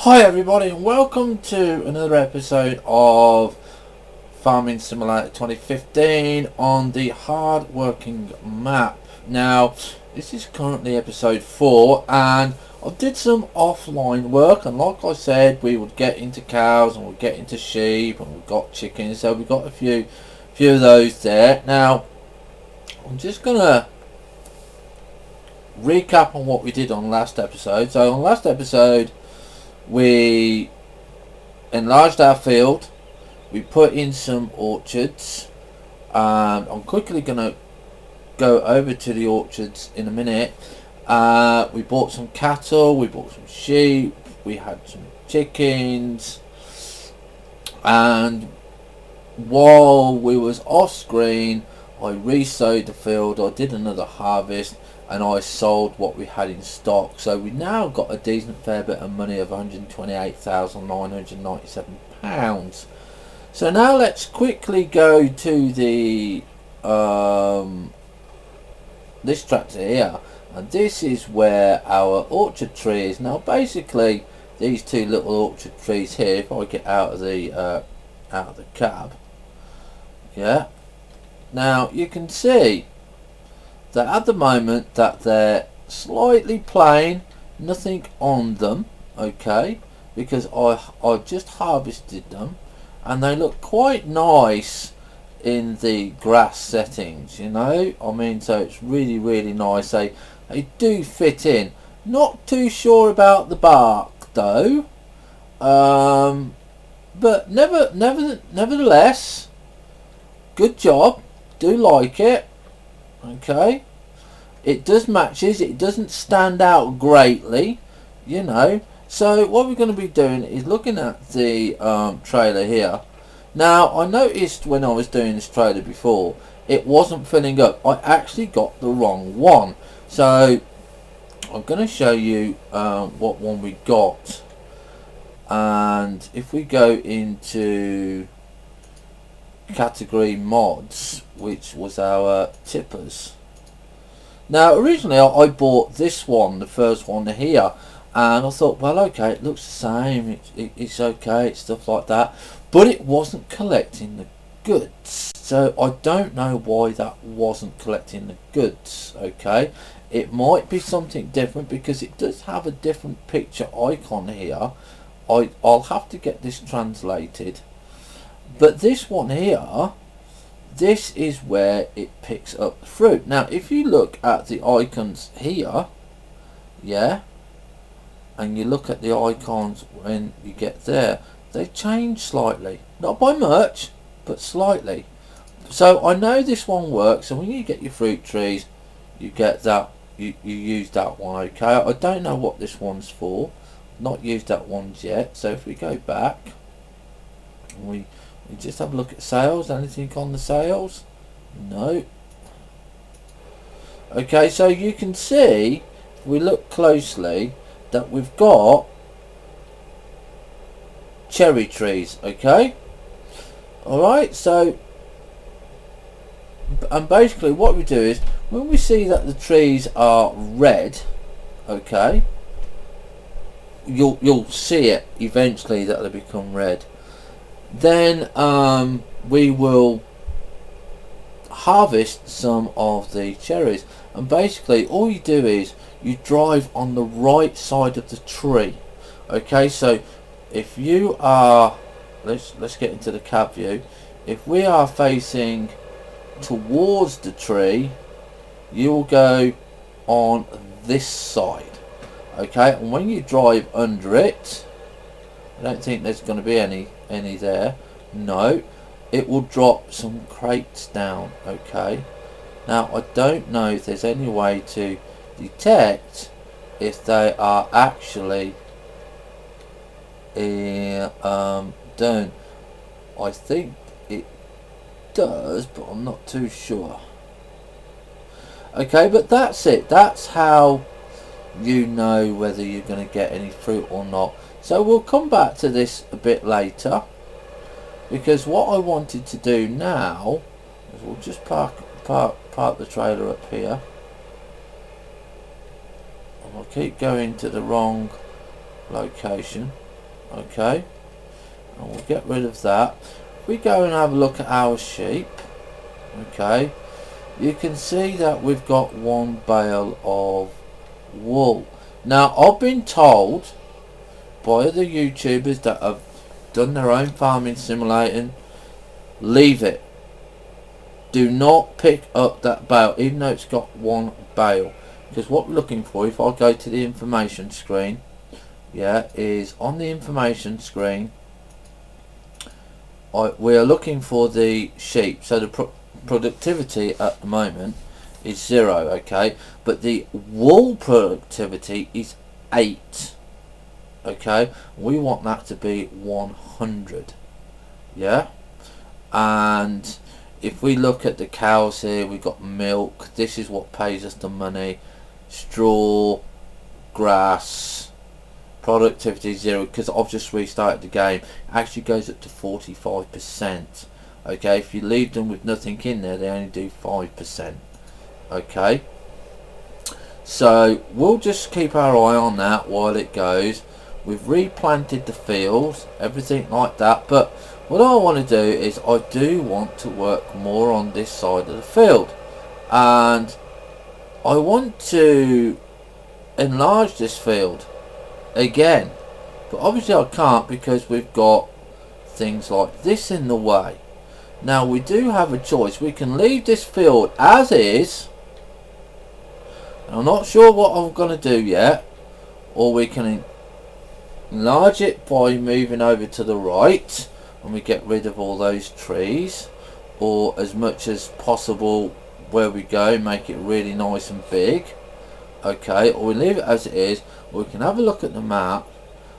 Hi everybody and welcome to another episode of Farming Simulator 2015 on the hard working map. Now this is currently episode 4 and I did some offline work, and like I said we would get into cows and we'd get into sheep and we've got chickens, so we've got a few of those there. Now I'm just gonna recap on what we did on last episode. So on last episode we enlarged our field, we put in some orchards, and I'm quickly going to go over to the orchards in a minute. We bought some cattle, we bought some sheep, we had some chickens, and while we was off screen I re-sowed the field, I did another harvest, and I sold what we had in stock. So we now got a decent fair bit of money of £128,997. So now let's quickly go to the this tractor here, and this is where our orchard tree is. Now basically these two little orchard trees here, if I get out of the cab, yeah, now you can see that at the moment that they're slightly plain, nothing on them, okay, because I just harvested them and they look quite nice in the grass settings, you know, I mean, so it's really nice. They do fit in. Not too sure about the bark though, but nevertheless good job, do like it. Okay, it does matches, it doesn't stand out greatly, you know. So what we're going to be doing is looking at the trailer here. Now I noticed when I was doing this trailer before it wasn't filling up. I actually got the wrong one, so I'm going to show you what one we got. And if we go into category mods, which was our tippers. Now originally I bought this one, the first one here, and I thought, well okay, it looks the same, it's okay, it's stuff like that, but it wasn't collecting the goods. So I don't know why that wasn't collecting the goods. Okay, it might be something different because it does have a different picture icon here. I'll have to get this translated. But this one here, this is where it picks up the fruit. Now if you look at the icons here, yeah, and you look at the icons when you get there, they change slightly, not by much but slightly. So I know this one works, and when you get your fruit trees you get that, you use that one. Okay, I don't know what this one's for, not used that one yet. So if we go back and we just have a look at sales. Anything on the sales? No. Okay, so you can see, if we look closely, that we've got cherry trees. Okay, alright, so, and basically what we do is when we see that the trees are red, okay, you'll see it eventually that they become red. Then we will harvest some of the cherries, and basically all you do is you drive on the right side of the tree. Okay, so if you are, let's get into the cab view. If we are facing towards the tree, you will go on this side. Okay, and when you drive under it, I don't think there's going to be any there. No, it will drop some crates down. Okay, now I don't know if there's any way to detect if they are actually done. I think it does, but I'm not too sure. Okay, but that's it. That's how you know whether you're going to get any fruit or not. So we'll come back to this a bit later, because what I wanted to do now is we'll just park the trailer up here, and I'll keep going to the wrong location. Okay, and we'll get rid of that. If we go and have a look at our sheep, okay, you can see that we've got one bale of wool. Now, I've been told by other YouTubers that have done their own farming simulating, leave it. Do not pick up that bale, even though it's got one bale. Because what we're looking for, if I go to the information screen, yeah, is on the information screen, we are looking for the sheep. So the productivity at the moment is 0, okay, but the wool productivity is 8, okay. We want that to be 100, yeah. And if we look at the cows here, we've got milk. This is what pays us the money. Straw, grass, productivity 0, because I've just restarted the game. It actually goes up to 45%. Okay, if you leave them with nothing in there, they only do 5%. Okay, so we'll just keep our eye on that while it goes. We've replanted the fields, everything like that, but what I want to do is I do want to work more on this side of the field, and I want to enlarge this field again, but obviously I can't because we've got things like this in the way. Now we do have a choice. We can leave this field as is. I'm not sure what I'm going to do yet, or we can enlarge it by moving over to the right and we get rid of all those trees, or as much as possible where we go make it really nice and big, okay, or we leave it as it is. We can have a look at the map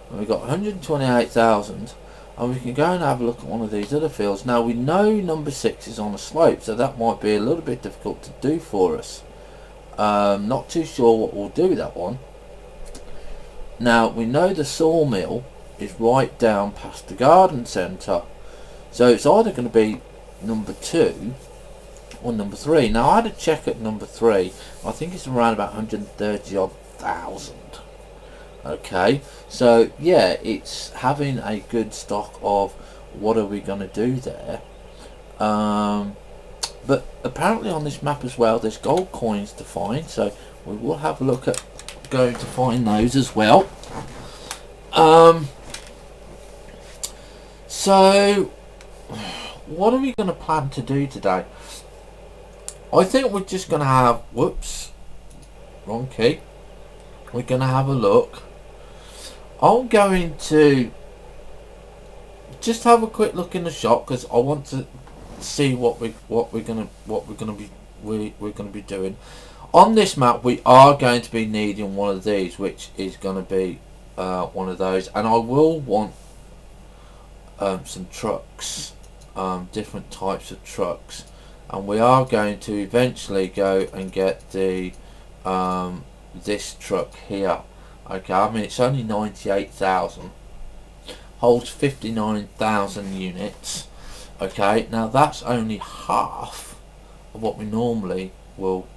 and we've got 128,000, and we can go and have a look at one of these other fields. Now we know number 6 is on a slope, so that might be a little bit difficult to do for us. Not too sure what we'll do with that one. Now we know the sawmill is right down past the garden centre, so it's either going to be number 2 or number 3. Now I had a check at number 3. I think it's around about 130 odd thousand. Okay, so yeah, it's having a good stock of what are we going to do there. But apparently on this map as well there's gold coins to find, so we will have a look at going to find those as well. So what are we going to plan to do today? I think we're just going to have, whoops, wrong key, we're going to have a look. I'm going to just have a quick look in the shop because I want to see what we're gonna be doing on this map. We are going to be needing one of these, which is going to be one of those, and I will want some trucks, different types of trucks, and we are going to eventually go and get the this truck here. Okay, I mean it's only 98,000, holds 59,000 units. Okay, now that's only half of what we normally will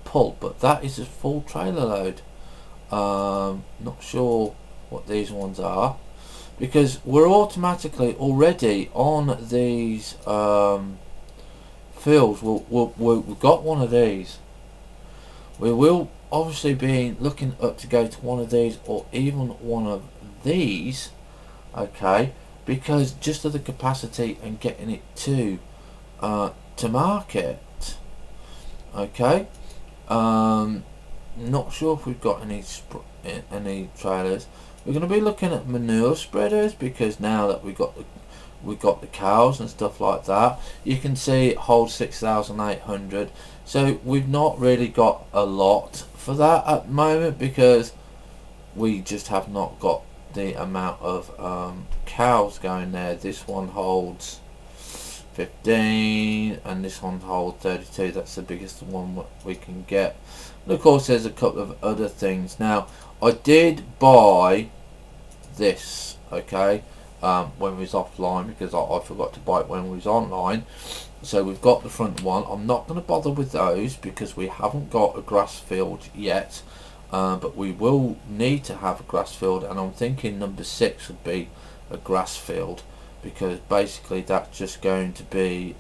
pull, but that is a full trailer load. Not sure what these ones are, because we're automatically already on these fields. We've got one of these. We will obviously be looking up to go to one of these, or even one of these, okay, because just of the capacity and getting it to market. Okay, not sure if we've got any trailers. We're going to be looking at manure spreaders, because now that we've got the cows and stuff like that, you can see it holds 6,800. So we've not really got a lot for that at the moment, because we just have not got the amount of cows going there. This one holds 15 and this one holds 32. That's the biggest one we can get. And of course there's a couple of other things. Now I did buy this, okay, when we was offline, because I forgot to buy it when we was online. So we've got the front one. I'm not going to bother with those because we haven't got a grass field yet. but we will need to have a grass field, and I'm thinking number 6 would be a grass field, because basically that's just going to be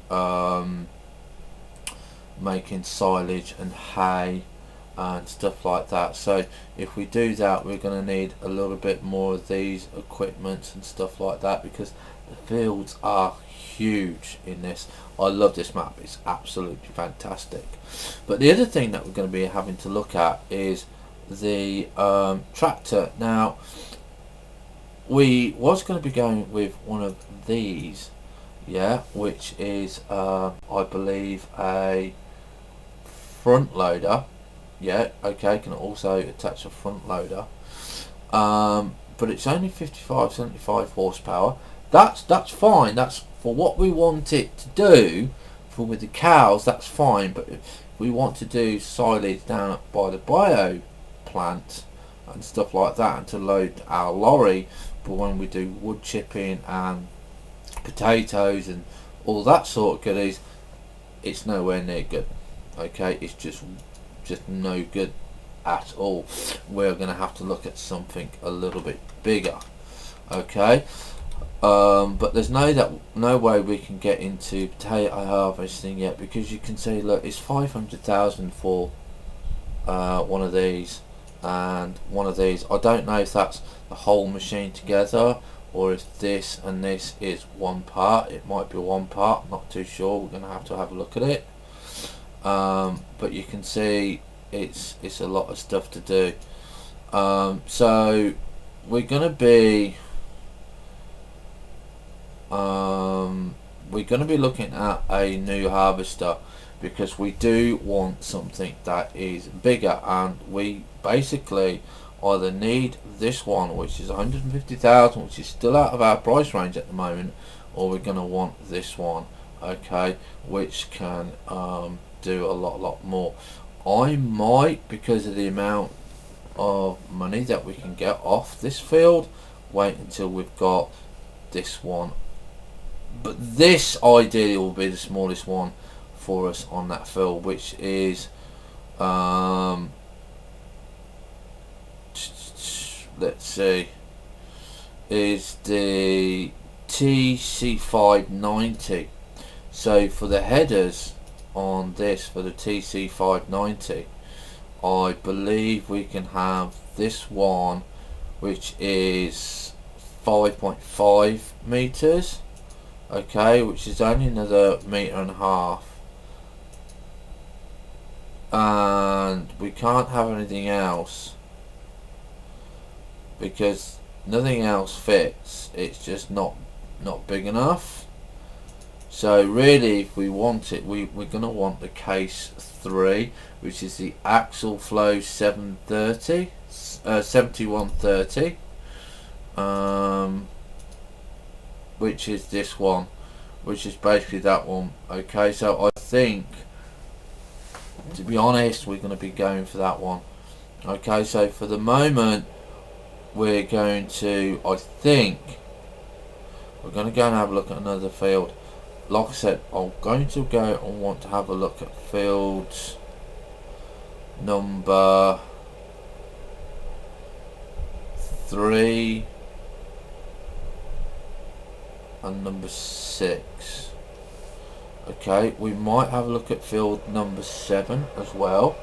making silage and hay and stuff like that. So if we do that, we're going to need a little bit more of these equipments and stuff like that, because the fields are huge in this. I love this map, it's absolutely fantastic. But the other thing that we're going to be having to look at is the tractor. Now, we was going to be going with one of these, yeah, which is I believe a front loader. Yeah, okay, can also attach a front loader, but it's only 75 horsepower. That's fine. That's for what we want it to do. For with the cows, that's fine. But if we want to do silage down by the bio plant and stuff like that, and to load our lorry for when we do wood chipping and potatoes and all that sort of goodies, it's nowhere near good. Okay, it's just no good at all. We're going to have to look at something a little bit bigger. Okay, but there's no way we can get into potato harvesting yet, because you can see, look, it's 500,000 for one of these, and one of these, I don't know if that's the whole machine together or if this and this is one part. It might be one part, I'm not too sure. We're going to have a look at it. But you can see it's a lot of stuff to do. So we're going to be looking at a new harvester, because we do want something that is bigger, and we basically either need this one, which is 150,000, which is still out of our price range at the moment, or we're going to want this one, okay, which can do a lot more. I might, because of the amount of money that we can get off this field, wait until we've got this one. But this ideally will be the smallest one for us on that field, which is let's see, is the TC590. So for the headers on this, for the TC590, I believe we can have this one, which is 5.5 meters, okay, which is only another meter and a half, and we can't have anything else because nothing else fits. It's just not big enough. So really, if we want it, we're going to want the case 3, which is the Axle Flow 7130, which is this one, which is basically that one. Okay, so I think, to be honest, we're going to be going for that one. Okay, so for the moment, we're going to, I think, we're going to go and have a look at another field. Like I said, I'm going to go and want to have a look at fields number 3 and number 6. Okay, we might have a look at field number 7 as well.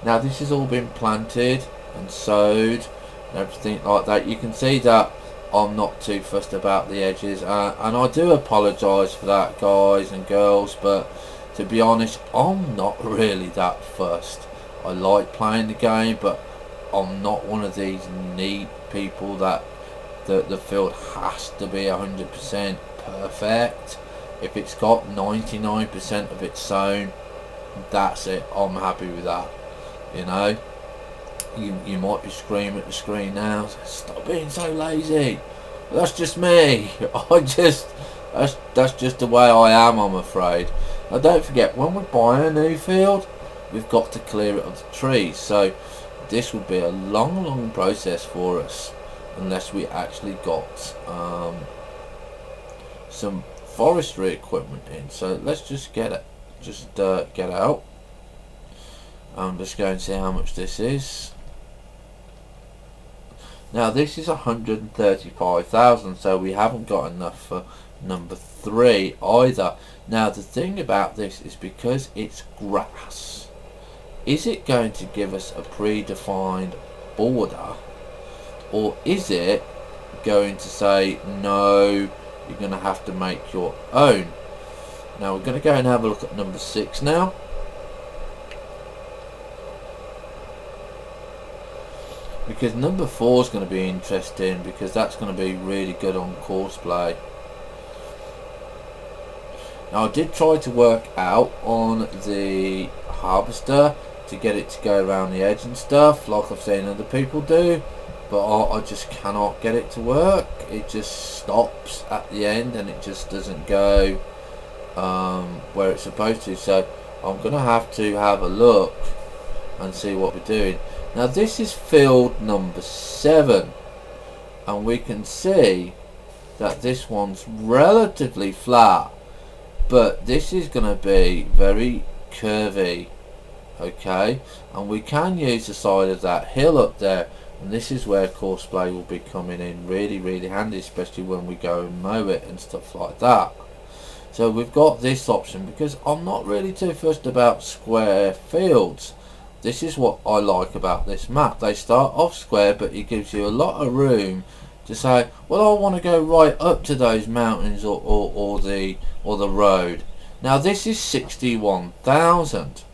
Now this has all been planted and sowed and everything like that. You can see that I'm not too fussed about the edges, and I do apologise for that, guys and girls, but to be honest, I'm not really that fussed. I like playing the game, but I'm not one of these neat people that the field has to be 100% perfect. If it's got 99% of it sown, that's it, I'm happy with that. You know, you might be screaming at the screen now, stop being so lazy. But that's just me. That's just the way I am, I'm afraid. Now don't forget, when we're buying a new field, we've got to clear it of the trees. So this would be a long process for us, unless we actually got some forestry equipment in. So let's just get it, get out. I'm just going to see how much this is. Now this is 135,000, so we haven't got enough for number 3 either. Now the thing about this is because it's grass, is it going to give us a predefined border, or is it going to say no, you're going to have to make your own? Now we're going to go and have a look at number 6 now. Because number 4 is going to be interesting, because that's going to be really good on Courseplay. Now I did try to work out on the harvester to get it to go around the edge and stuff, like I've seen other people do, but I just cannot get it to work. It just stops at the end and it just doesn't go where it's supposed to. So I'm going to have a look and see what we're doing. Now this is field number 7, and we can see that this one's relatively flat, but this is going to be very curvy, okay, and we can use the side of that hill up there, and this is where Courseplay will be coming in really handy, especially when we go and mow it and stuff like that. So we've got this option, because I'm not really too fussed about square fields. This is what I like about this map. They start off square, but it gives you a lot of room to say, well, I want to go right up to those mountains or the road. Now this is 61,000.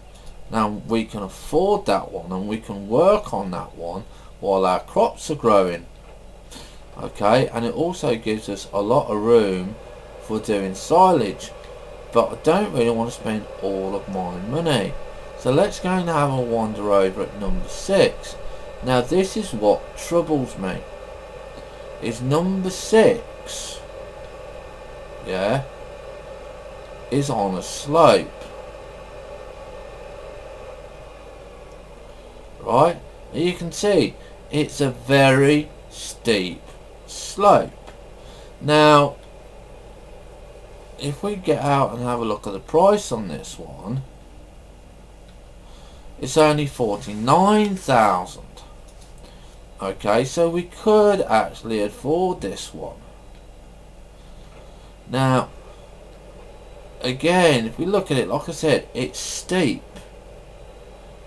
Now we can afford that one, and we can work on that one while our crops are growing. Okay, and it also gives us a lot of room for doing silage, but I don't really want to spend all of my money. So let's go and have a wander over at number 6. Now this is what troubles me, is number 6, yeah, is on a slope, right? And you can see it's a very steep slope. Now if we get out and have a look at the price on this one, it's only 49,000. Okay, so we could actually afford this one. Now again, if we look at it, like I said, it's steep,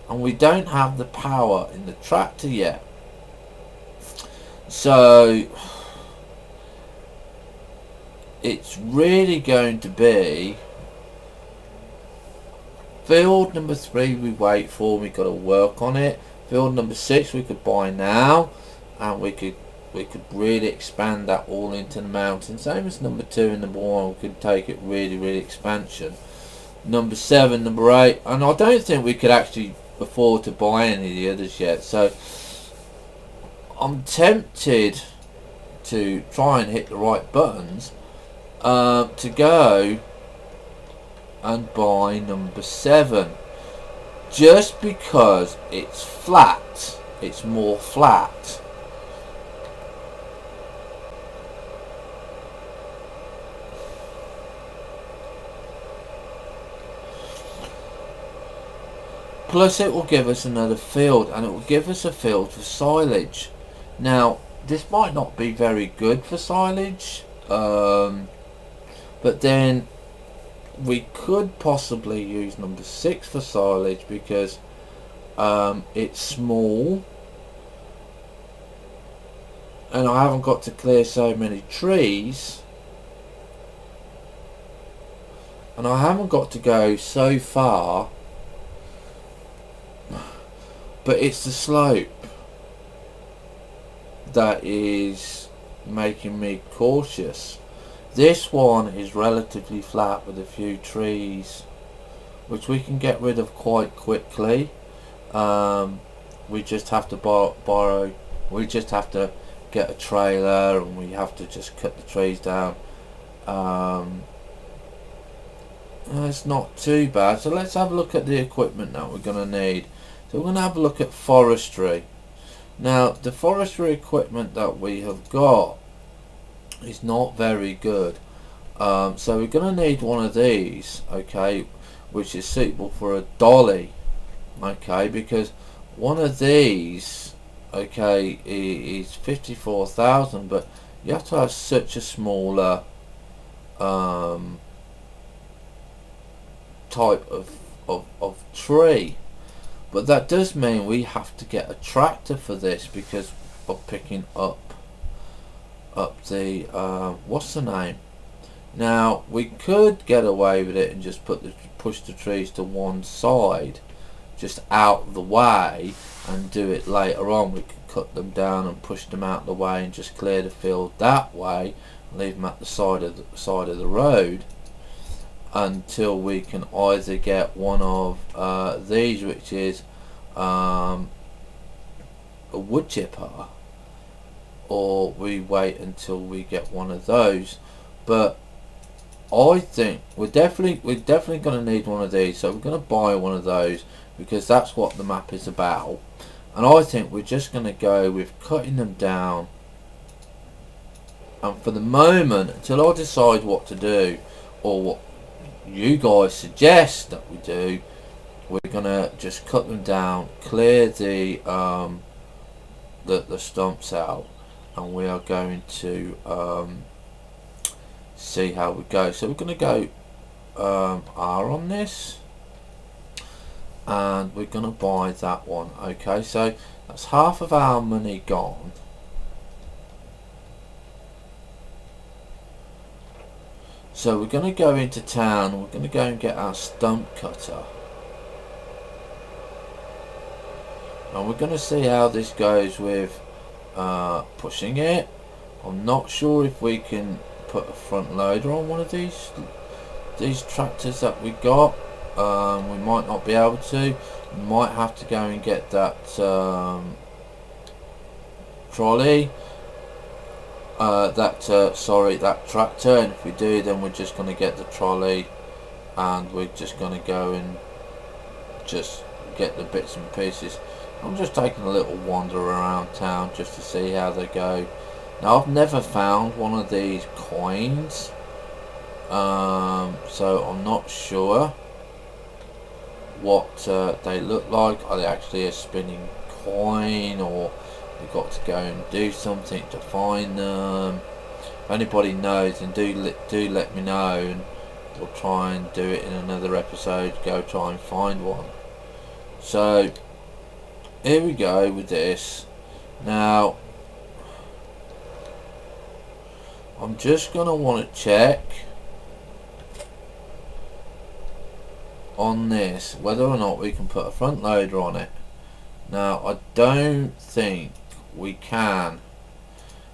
and we don't have the power in the tractor yet. So it's really going to be field number 3 we wait for, we got to work on it. Field number 6 we could buy now, and we could really expand that all into the mountain. Same as number 2 and number 1, we could take it really expansion. Number 7, number 8, and I don't think we could actually afford to buy any of the others yet. So I'm tempted to try and hit the right buttons to go and buy number 7, just because it's flat, it's more flat. Plus it will give us another field, and it will give us a field for silage. Now this might not be very good for silage, but then we could possibly use number 6 for silage, because it's small and I haven't got to clear so many trees, and I haven't got to go so far, but it's the slope that is making me cautious. This one is relatively flat with a few trees, which we can get rid of quite quickly. We just have to borrow. We just have to get a trailer, and we have to just cut the trees down. It's not too bad. So let's have a look at the equipment that we're going to need. So we're going to have a look at forestry. Now the forestry equipment that we have got is not very good, so we're going to need one of these, okay, which is suitable for a dolly. okay, because one of these, okay, is 54,000, but you have to have such a smaller type of tree. But that does mean we have to get a tractor for this because of picking up the what's the name. Now we could get away with it and just push the trees to one side, just out of the way, and do it later on. We could cut them down and push them out of the way and just clear the field that way, and leave them at the side of the road until we can either get one of these, which is a wood chipper, or we wait until we get one of those. But I think we're definitely going to need one of these, so we're going to buy one of those because that's what the map is about. And I think we're just going to go with cutting them down, and for the moment, until I decide what to do or what you guys suggest that we do, we're going to just cut them down, clear the stumps out, and we are going to see how we go. So we're going to go R on this, and we're going to buy that one. Okay, so that's half of our money gone. So we're going to go into town, we're going to go and get our stump cutter, and we're going to see how this goes with pushing it. I'm not sure if we can put a front loader on one of these tractors that we got. We might not be able to. We might have to go and get that trolley, that tractor, and if we do, then we're just going to get the trolley, and we're just going to go and just get the bits and pieces. I'm just taking a little wander around town just to see how they go. Now, I've never found one of these coins, so I'm not sure what they look like. Are they actually a spinning coin, or we've got to go and do something to find them? If anybody knows, then do let me know, and we'll try and do it in another episode. Go try and find one. So here we go with this. Now I'm just gonna want to check on this whether or not we can put a front loader on it. Now I don't think we can,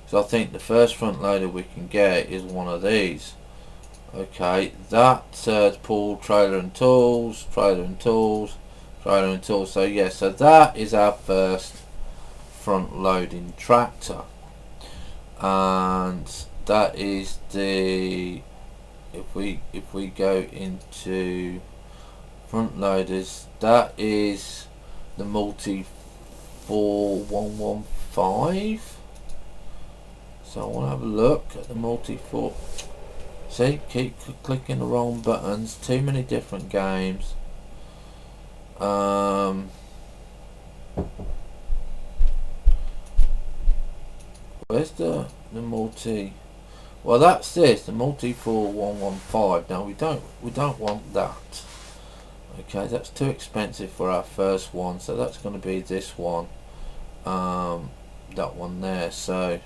so I think the first front loader we can get is one of these. Okay, that's pull trailer and tools. So yeah, so that is our first front loading tractor, and that is the, if we go into front loaders, that is the Multi 4115. So I want to have a look at the Multi 4. See, keep clicking the wrong buttons, too many different games. Where's the multi? Well, that's this, the Multi 4115. Now we don't want that. Okay, that's too expensive for our first one, so that's going to be this one, that one there. So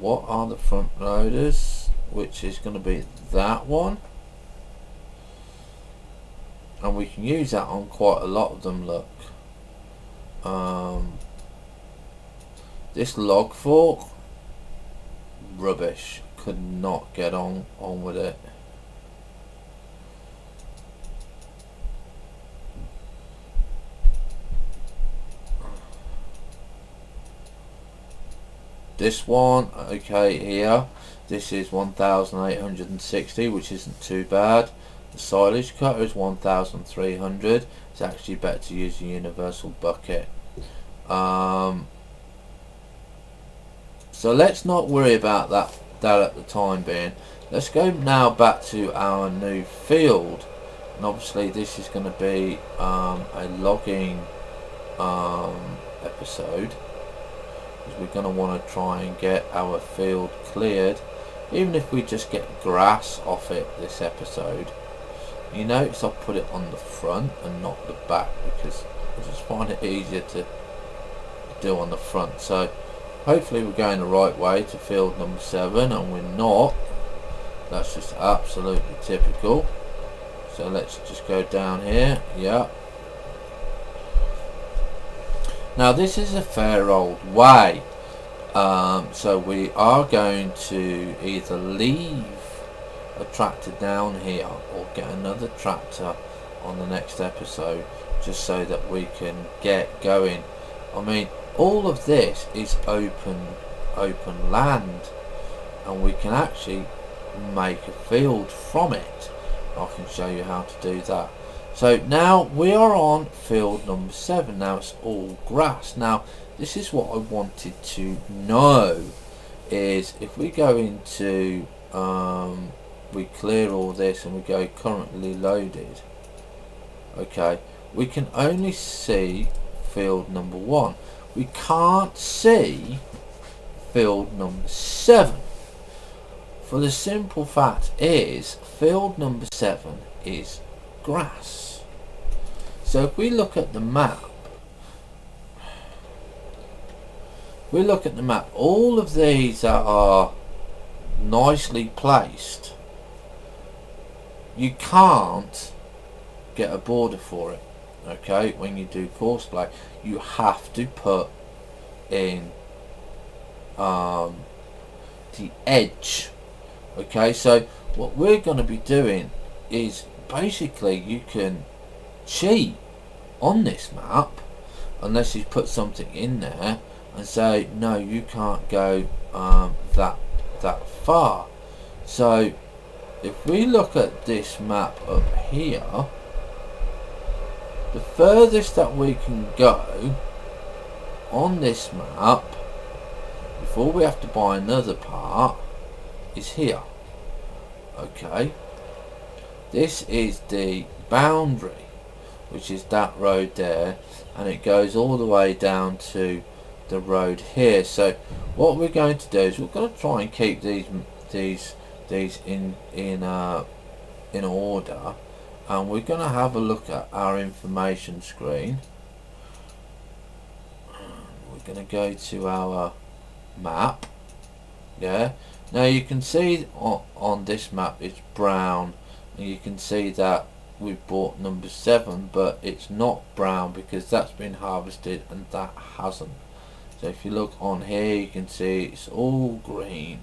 what are the front loaders? Which is going to be that one, and we can use that on quite a lot of them. Look, this log fork, rubbish, could not get on with it. This one, okay, here, this is 1860, which isn't too bad. The silage cutter is 1300. It's actually better to use a universal bucket. So let's not worry about that at the time being. Let's go now back to our new field, and obviously this is going to be a logging episode, because we're going to want to try and get our field cleared, even if we just get grass off it this episode. You notice I put it on the front and not the back, because I just find it easier to do on the front. So hopefully we're going the right way to field number 7, and we're not. That's just absolutely typical. So let's just go down here. Yeah. Now this is a fair old way. So we are going to either leave a tractor down here or get another tractor on the next episode, just so that we can get going. I mean, all of this is open land, and we can actually make a field from it. I can show you how to do that. So now we are on field number 7. Now it's all grass. Now this is what I wanted to know, is if we go into we clear all this and we go currently loaded, okay, we can only see field number 1. We can't see field number 7, for the simple fact is field number 7 is grass. So if we look at the map, all of these that are nicely placed, you can't get a border for it. Okay, when you do course play, you have to put in the edge. Okay, so what we're going to be doing is basically, you can cheat on this map unless you put something in there and say no, you can't go that far. So if we look at this map up here, the furthest that we can go on this map before we have to buy another part is here. Okay, this is the boundary, which is that road there, and it goes all the way down to the road here. So what we're going to do is we're going to try and keep these in order, and we're going to have a look at our information screen. We're going to go to our map. Yeah, now you can see on this map it's brown, and you can see that we've bought number 7, but it's not brown because that's been harvested and that hasn't. So if you look on here, you can see it's all green.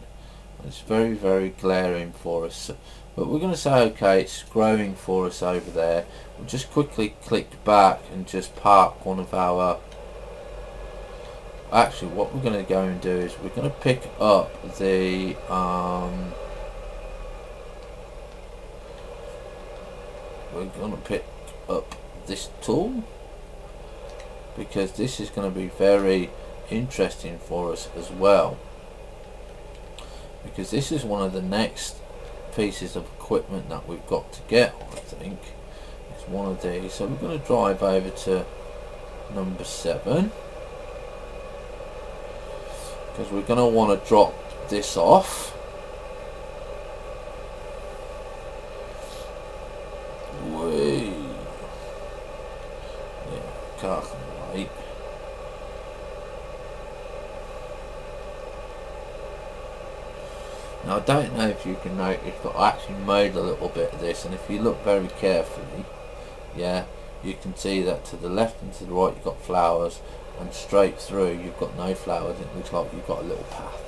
It's very, very glaring for us, but we're going to say okay, it's growing for us over there. We'll just quickly click back and just park one of our, actually what we're going to go and do is we're going to pick up the we're going to pick up this tool, because this is going to be very interesting for us as well, because this is one of the next pieces of equipment that we've got to get. I think it's one of these. So we're going to drive over to number 7, because we're going to want to drop this off. Yeah, car can wait. Now I don't know if you can notice, but I actually made a little bit of this, and if you look very carefully, yeah, you can see that to the left and to the right you've got flowers, and straight through you've got no flowers. It looks like you've got a little path.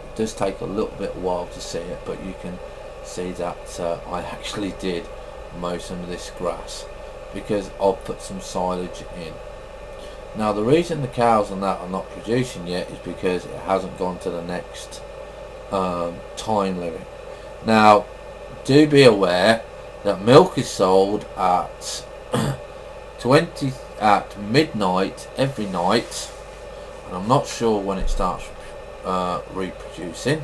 It does take a little bit while to see it, but you can see that I actually did mow some of this grass because I'll put some silage in. Now the reason the cows and that are not producing yet is because it hasn't gone to the next time limit. Now do be aware that milk is sold at 20 at midnight every night, and I'm not sure when it starts reproducing.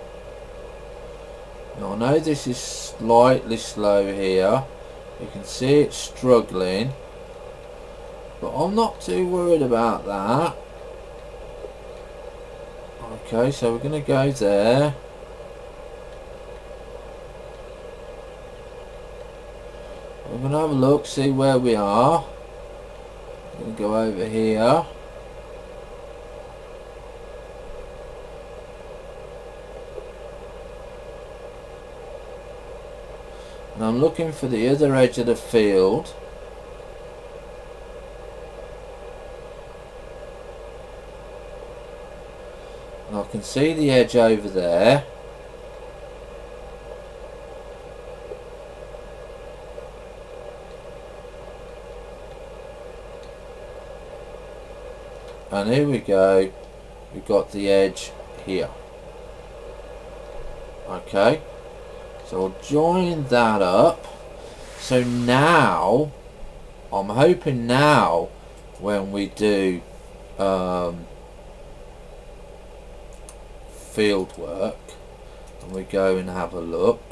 Now I know this is slightly slow here. You can see it's struggling, but I'm not too worried about that. Okay, so we're going to go there. We're going to have a look, see where we are. I'm going to go over here. And I'm looking for the other edge of the field. And I can see the edge over there. And here we go. We've got the edge here. Okay. So I'll join that up. So now, I'm hoping now when we do field work and we go and have a look,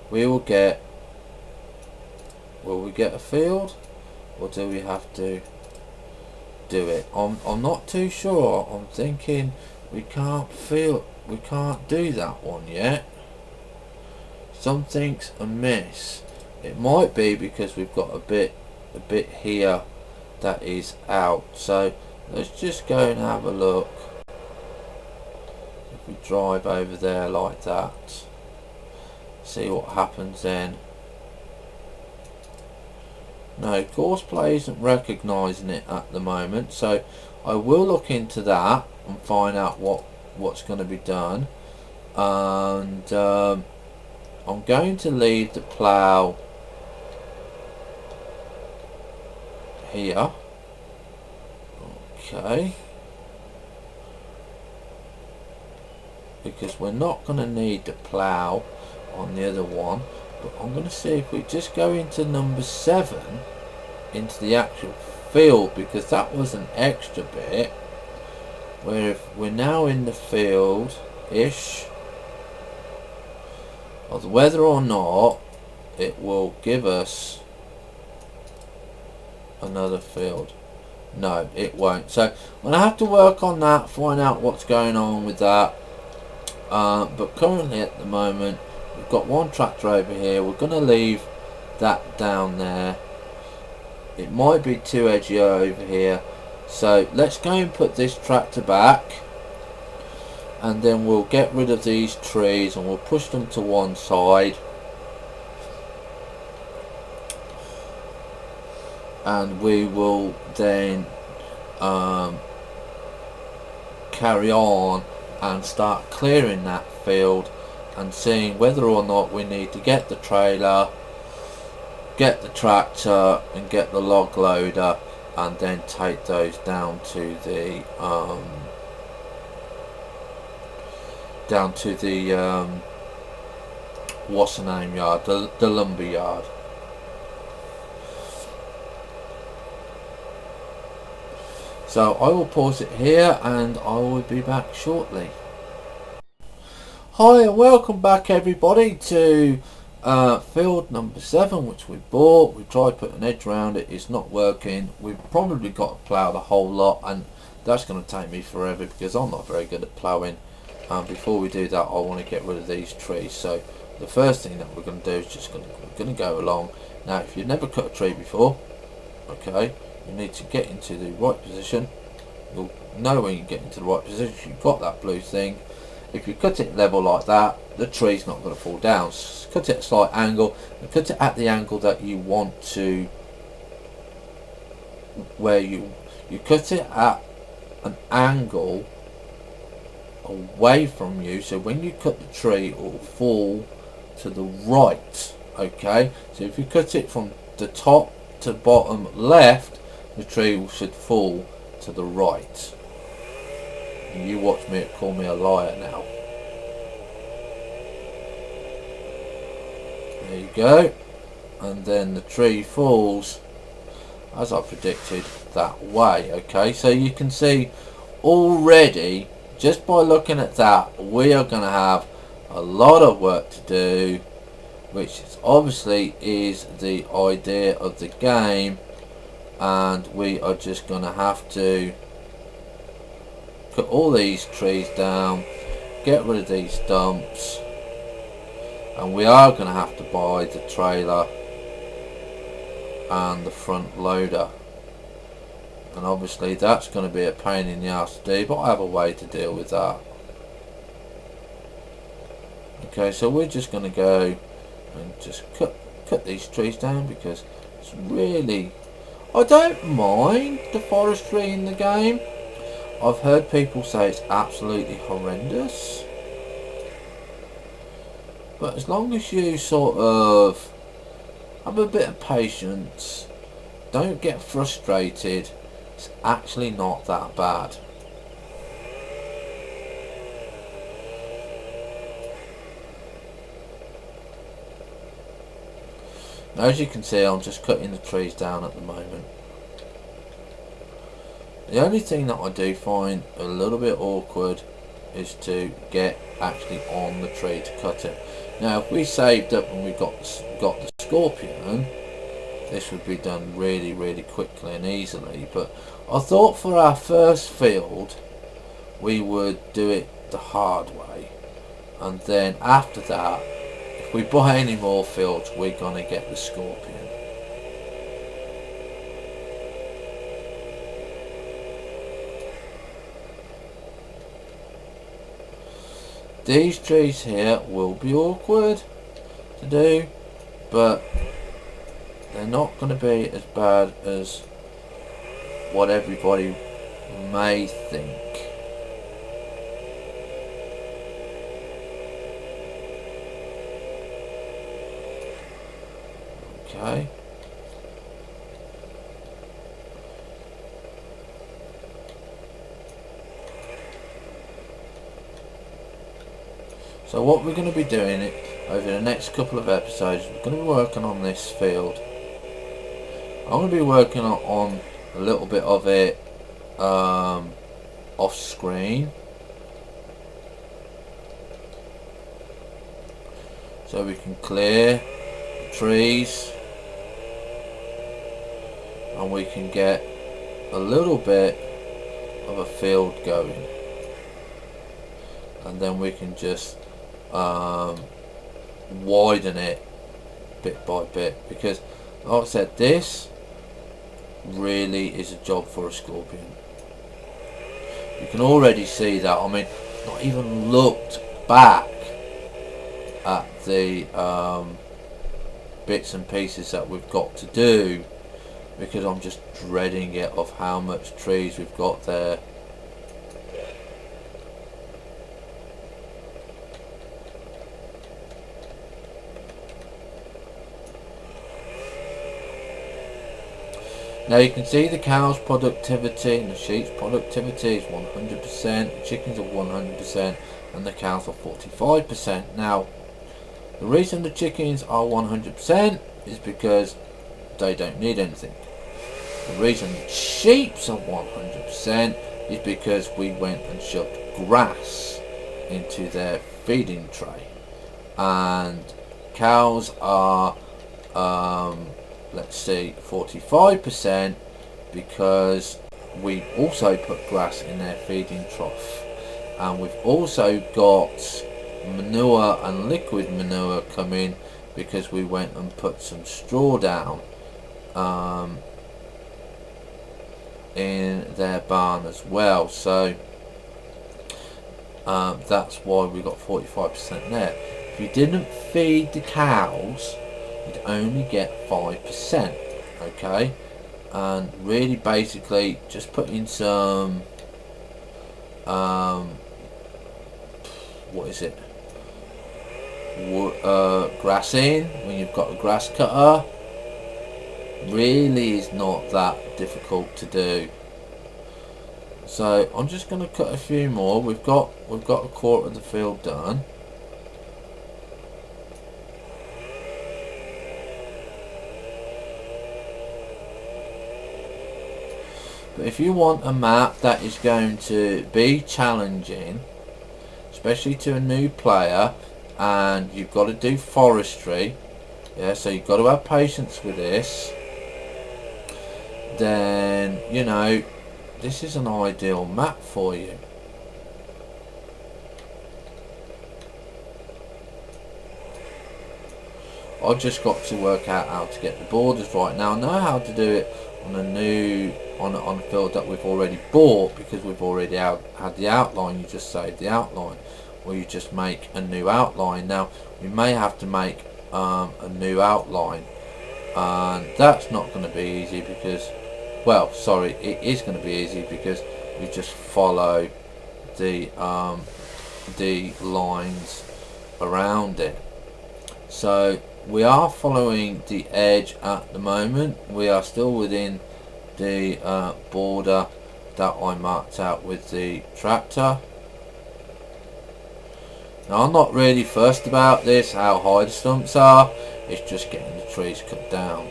we will get, will we get a field, or do we have to do it? I'm not too sure. I'm thinking we can't do that one yet. Something's amiss. It might be because we've got a bit here that is out. So let's just go and have a look. If we drive over there like that, see what happens then. No, Courseplay isn't recognising it at the moment, so I will look into that and find out what's going to be done. And I'm going to leave the plough here. Okay, because we're not going to need the plough on the other one. But I'm going to see if we just go into number 7, into the actual field, because that was an extra bit. Where if we're now in the field ish, whether or not it will give us another field. No, it won't. So I'm going to have to work on that, find out what's going on with that. But currently at the moment, we've got one tractor over here. We're going to leave that down there. It might be too edgy over here. So let's go and put this tractor back. And then we'll get rid of these trees and we'll push them to one side. And we will then carry on and start clearing that field and seeing whether or not we need to get the trailer, get the tractor and get the log loader, and then take those down to the what's the name yard, the lumber yard. So I will pause it here and I will be back shortly. Hi and welcome back everybody to field number 7, which we bought. We tried putting an edge around it, it's not working. We've probably got to plough the whole lot, and that's going to take me forever because I'm not very good at ploughing. Before we do that, I want to get rid of these trees. So the first thing that we're going to do is just going to go along. Now if you've never cut a tree before, okay, you need to get into the right position. You'll know when you get into the right position, you've got that blue thing. If you cut it level like that, the tree's not going to fall down. Cut it at a slight angle, and cut it at the angle that you want to, where you cut it at an angle away from you, so when you cut the tree it will fall to the right. Okay, so if you cut it from the top to bottom left, the tree should fall to the right. And you watch me call me a liar now. There you go. And then the tree falls as I predicted that way. Okay, so you can see already just by looking at that, we are going to have a lot of work to do, which is obviously is the idea of the game, and we are just going to have to cut all these trees down, get rid of these stumps, and we are going to have to buy the trailer and the front loader, and obviously that's going to be a pain in the ass to do, but I have a way to deal with that. Okay, so we're just going to go and just cut these trees down, because it's really, I don't mind the forestry in the game. I've heard people say it's absolutely horrendous, but as long as you sort of have a bit of patience, don't get frustrated, it's actually not that bad. Now, as you can see, I'm just cutting the trees down at the moment. The only thing that I do find a little bit awkward is to get actually on the tree to cut it. Now, if we saved up and we got the scorpion, this would be done really, really quickly and easily. But I thought for our first field, we would do it the hard way, and then after that, if we buy any more fields, we're gonna get the scorpion. These trees here will be awkward to do, but they're not going to be as bad as what everybody may think. Okay. So what we're going to be doing it over the next couple of episodes, we're going to be working on this field. I'm going to be working on a little bit of it off screen, so we can clear the trees and we can get a little bit of a field going, and then we can just widen it bit by bit, because like I said, this really is a job for a scorpion. You can already see that. I mean, not even looked back at the bits and pieces that we've got to do, because I'm just dreading it of how much trees we've got there. Now you can see the cow's productivity and the sheep's productivity is 100%, the chickens are 100%, and the cows are 45%. Now, the reason the chickens are 100% is because they don't need anything. The reason the sheep's are 100% is because we went and shoved grass into their feeding tray. And cows are let's see, 45%, because we also put grass in their feeding trough, and we've also got manure and liquid manure coming because we went and put some straw down in their barn as well. So that's why we got 45% there. If you didn't feed the cows, you'd only get 5%. Okay, and really basically just put in some what is it, grass in when you've got a grass cutter. Really is not that difficult to do. So I'm just going to cut a few more. We've got a quarter of the field done. But if you want a map that is going to be challenging, especially to a new player, and you've got to do forestry, yeah, so you've got to have patience with this, then you know this is an ideal map for you. I've just got to work out how to get the borders right. Now I know how to do it on a new on a field that we've already bought, because we've already had the outline. You just save the outline, or you just make a new outline. Now we may have to make a new outline, and that's not going to be easy because, well, sorry, it is going to be easy because we just follow the lines around it. So we are following the edge at the moment. We are still within the border that I marked out with the tractor. Now I'm not really fussed about this, how high the stumps are. It's just getting the trees cut down.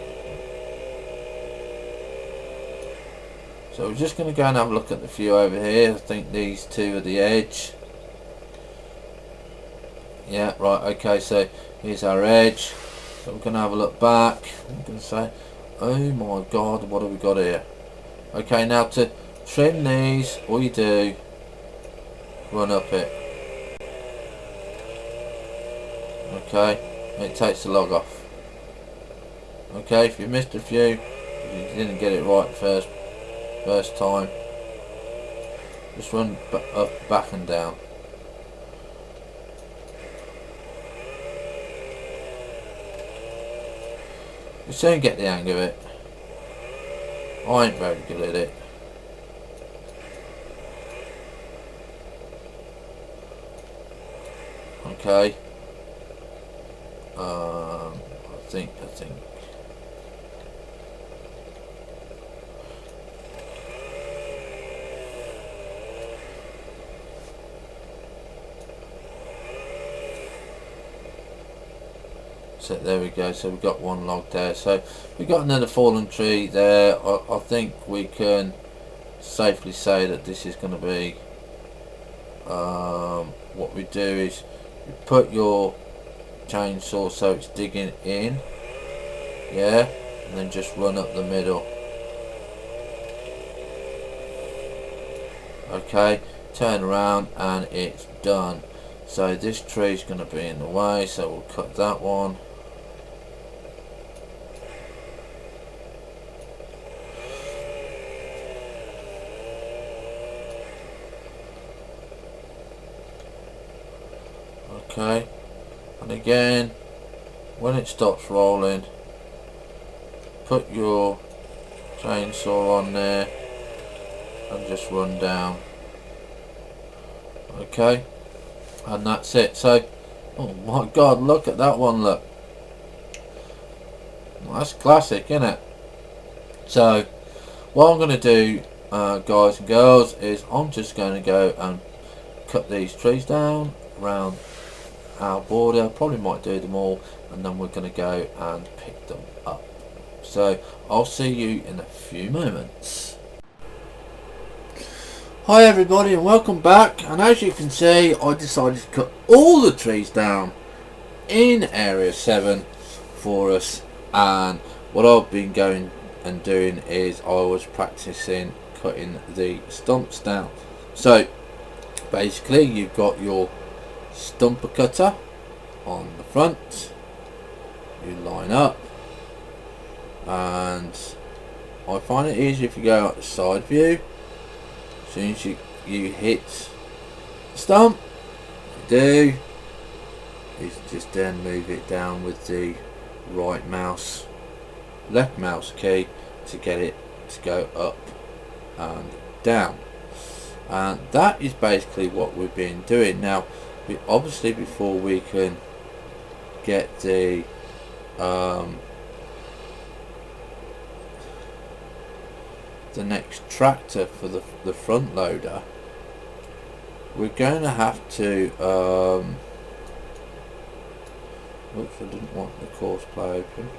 So we're just going to go and have a look at the few over here. I think these two are the edge. Yeah, right, okay, so here's our edge. So we're going to have a look back. I'm going to say, oh my god, what have we got here? Okay, now to trim these, all you do, run up it. Okay, it takes the log off. Okay, if you missed a few, if you didn't get it right first time, just run up, back and down. You soon get the hang of it. I ain't very good at it. Okay. I think. So there we go. So we've got one log there. So we've got another fallen tree there. I think we can safely say that this is going to be. What we do is you put your chainsaw so it's digging in, yeah, and then just run up the middle. Okay, turn around and it's done. So this tree is going to be in the way, so we'll cut that one. Okay, and again, when it stops rolling, put your chainsaw on there and just run down. Okay, and that's it. So, oh my god, look at that one, look. Well, that's classic, isn't it? So what I'm going to do, guys and girls, is I'm just going to go and cut these trees down around our border. Probably might do them all, and then we're going to go and pick them up. So I'll see you in a few moments. Hi everybody and welcome back, and as you can see I decided to cut all the trees down in area 7 for us, and what I've been going and doing is I was practicing cutting the stumps down. So basically you've got your stumper cutter on the front, you line up, and I find it easier if you go out the side view. As soon as you hit the stump, you do, you just then move it down with the left mouse key to get it to go up and down. And that is basically what we've been doing. Now, obviously before we can get the next tractor for the front loader, we're going to have to oops, I didn't want the course play open.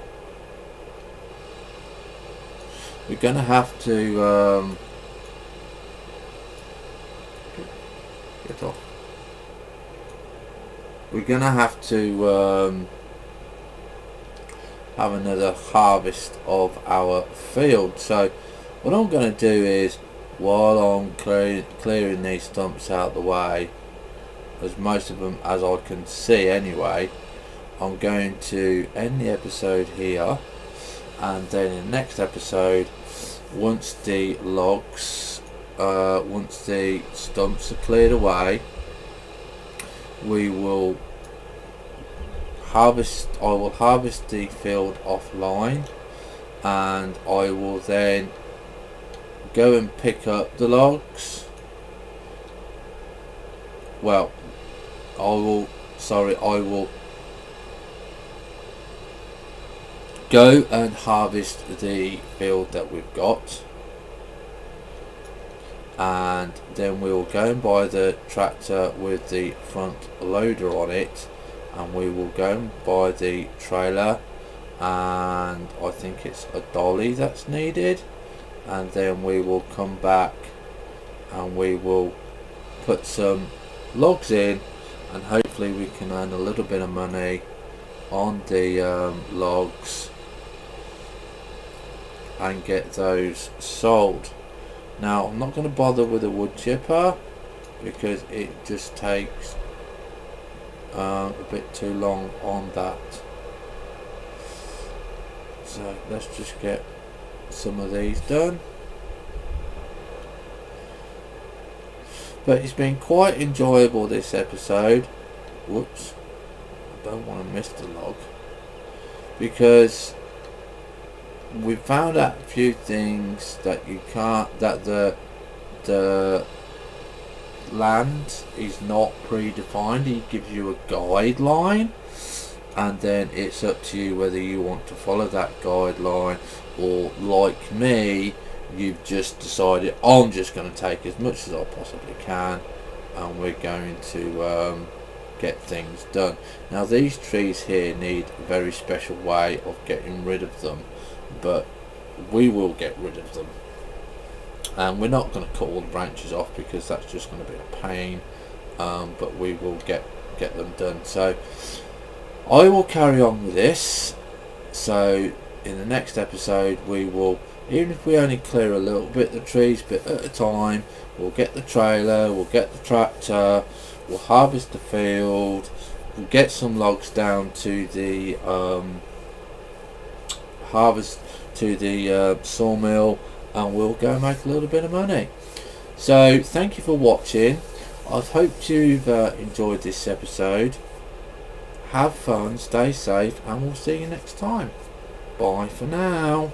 We're going to have to Get off. We're gonna have to have another harvest of our field. So what I'm going to do is, while I'm clearing these stumps out the way, as most of them as I can see anyway, I'm going to end the episode here, and then in the next episode, once the logs, once the stumps are cleared away, we will harvest. I will harvest the field offline, and I will then go and pick up the logs. Well, I will go and harvest the field that we've got, and then we will go and buy the tractor with the front loader on it, and we will go and buy the trailer, and I think it's a dolly that's needed, and then we will come back and we will put some logs in, and hopefully we can earn a little bit of money on the logs and get those sold. Now I'm not going to bother with a wood chipper because it just takes a bit too long on that. So let's just get some of these done. But it's been quite enjoyable, this episode. Whoops, I don't want to miss the log, because we found out a few things that you can't, that the land is not predefined. He gives you a guideline, and then it's up to you whether you want to follow that guideline, or like me, you've just decided I'm just going to take as much as I possibly can, and we're going to get things done. Now these trees here need a very special way of getting rid of them, but we will get rid of them, and we're not going to cut all the branches off because that's just going to be a pain, but we will get them done. So I will carry on with this. So in the next episode we will, even if we only clear a little bit of the trees bit at a time, we'll get the trailer, we'll get the tractor, we'll harvest the field, we'll get some logs down to the sawmill, and we'll go and make a little bit of money. So thank you for watching. I hope you've enjoyed this episode. Have fun, stay safe, and we'll see you next time. Bye for now.